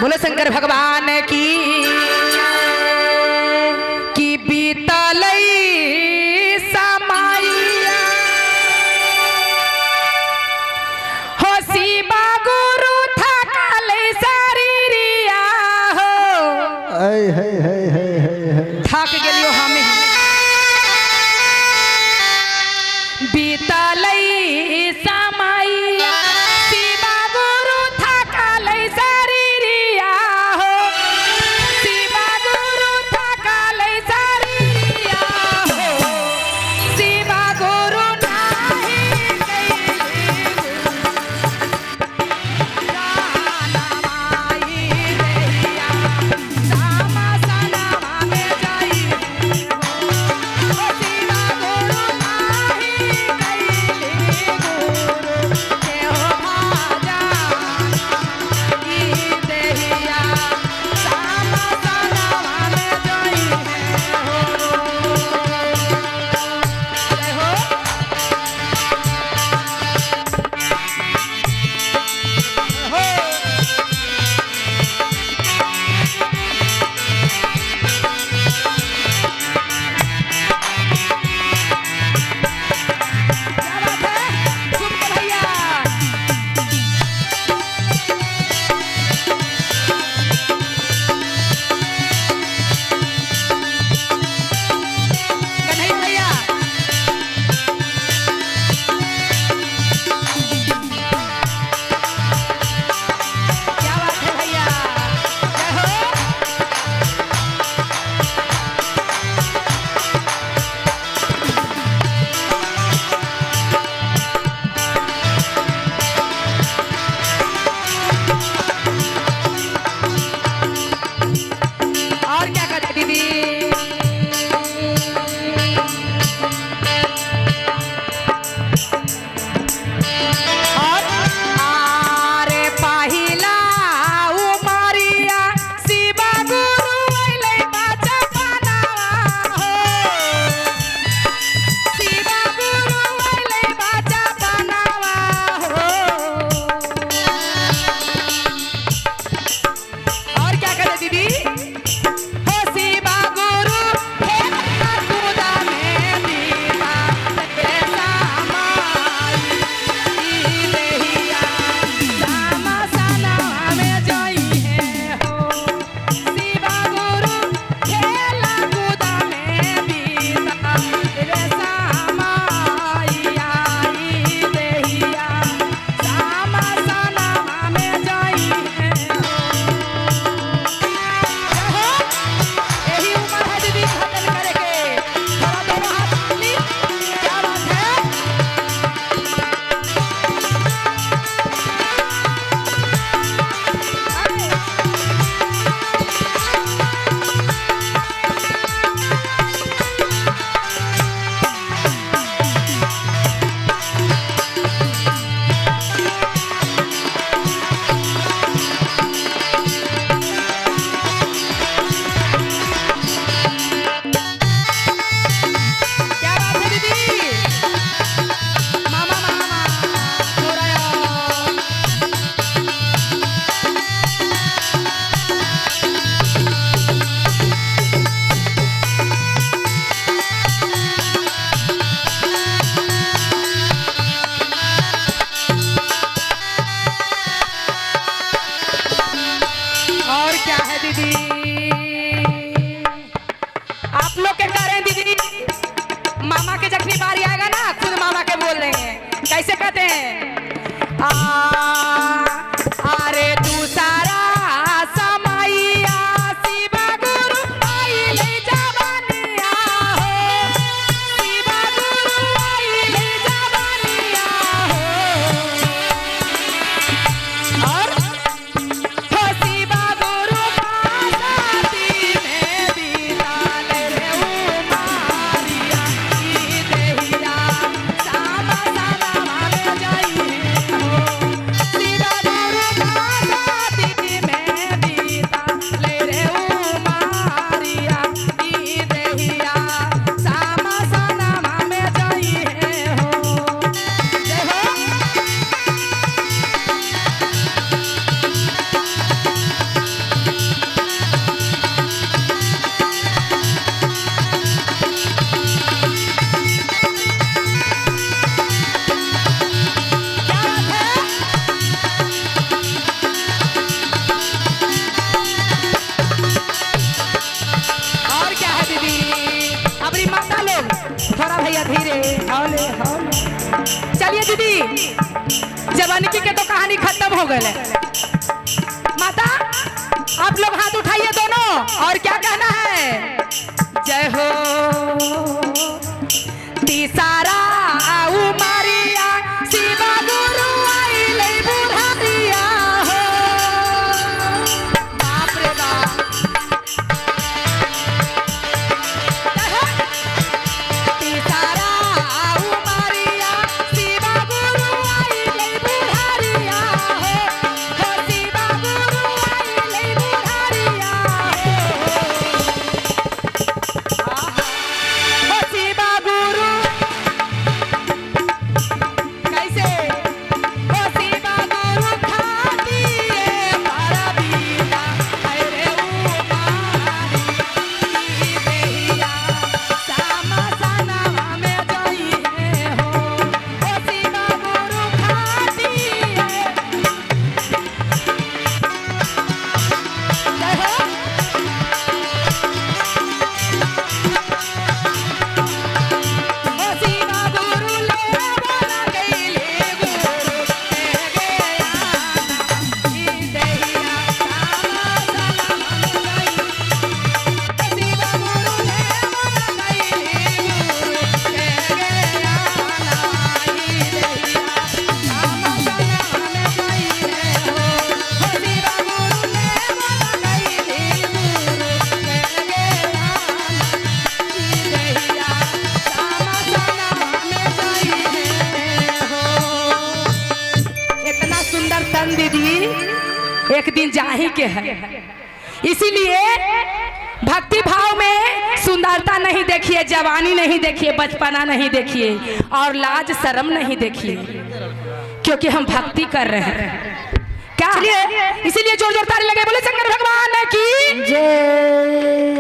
बोले शंकर भगवान की बीतल समाइया हो शिवा गुरु थकल शरीरिया हो थक गेलियो हमें बीतल समाइया शिवा गुरु थकल शरीरिया हो शिवा गुरु थकल शरीरिया हो शिवा गुरु नाही जानमाई रहिया राम सनवा में जाई हो शिवा गुरु नाही कैसे कहते हैं अरे तू सारा समैया शिवा गुरु आइले जवानिया हो शिवा गुरु आइले जवानिया हो और हो शिवा गुरु पासाती में बिताल रे उमारिया ई देहिया सामा सामा में जाई हो जवानी के तो कहानी खत्म हो गई। माता आप लोग हाथ उठाइए दोनों और क्या कहना है? जय हो तीसारा उमरिया शिवा गुरु आइले बुढ़ारिया हो। बाप रे बाप। तीसारा उमरिया शिवा गुरु आइले बुढ़ारिया हो। हो शिवा गुरु आइले बुढ़ारिया हो। हो शिवा गुरु कैसे? हो शिवा गुरु खातिए परबीता अरे उमारी की देहिया श्यामा सनवा में जइए हो। हो शिवा गुरु खातिए जय हो। हो शिवा गुरु ले बोला गईले गुरु ले गया ई देहिया श्यामा सनवा में जइए। हो शिवा गुरु ले बोला गईले गुरु ले गया ई देहिया श्यामा सनवा में जइए हो। हो शिवा गुरु ले बोला गईले गुरु ले गया ई देहिया श्यामा सनवा में जइए हो। इतना सुंदर तन दीदी एक दिन जाही के है, इसीलिए भक्ति भाव में सुंदरता नहीं देखिए, जवानी नहीं देखिए, बचपना नहीं देखिए और लाज शर्म नहीं देखिए, क्योंकि हम भक्ति कर रहे हैं। क्या इसीलिए जोर जोर ताली लगे बोले शंकर भगवान की जय।